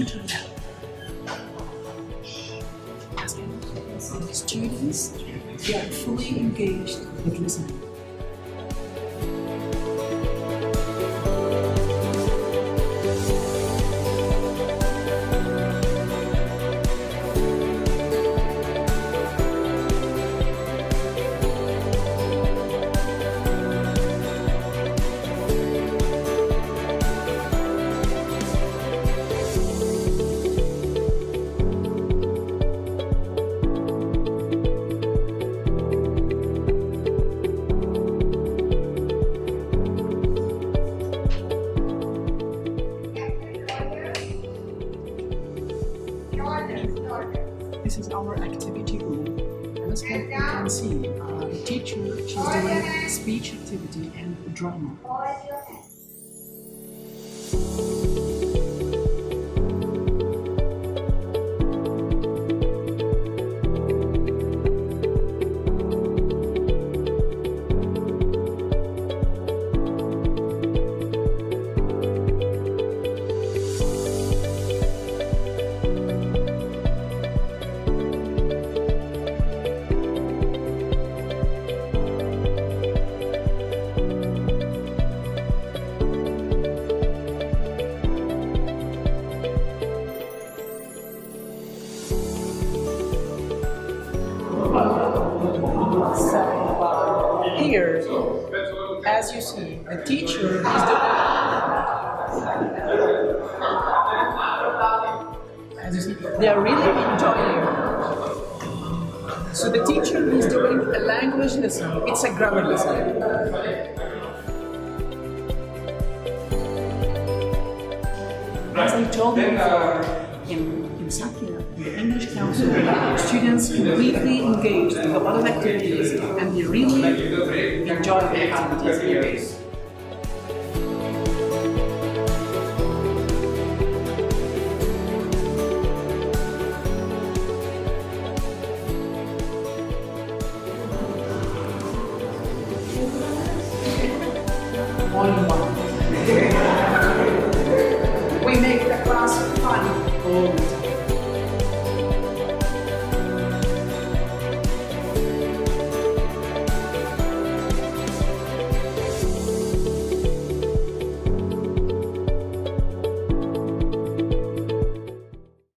tutor them. The students, they are fully engaged with listening. This is our activity room, and as you can see, the teacher, she's doing speech activity and drama. So here, as you see, the teacher is as you see, they are really enjoying. So the teacher is doing a language lesson. It's a grammar lesson. As I told you before, in Sakya, the English Council, students completely engaged with a lot of activities and they really enjoy the activities here.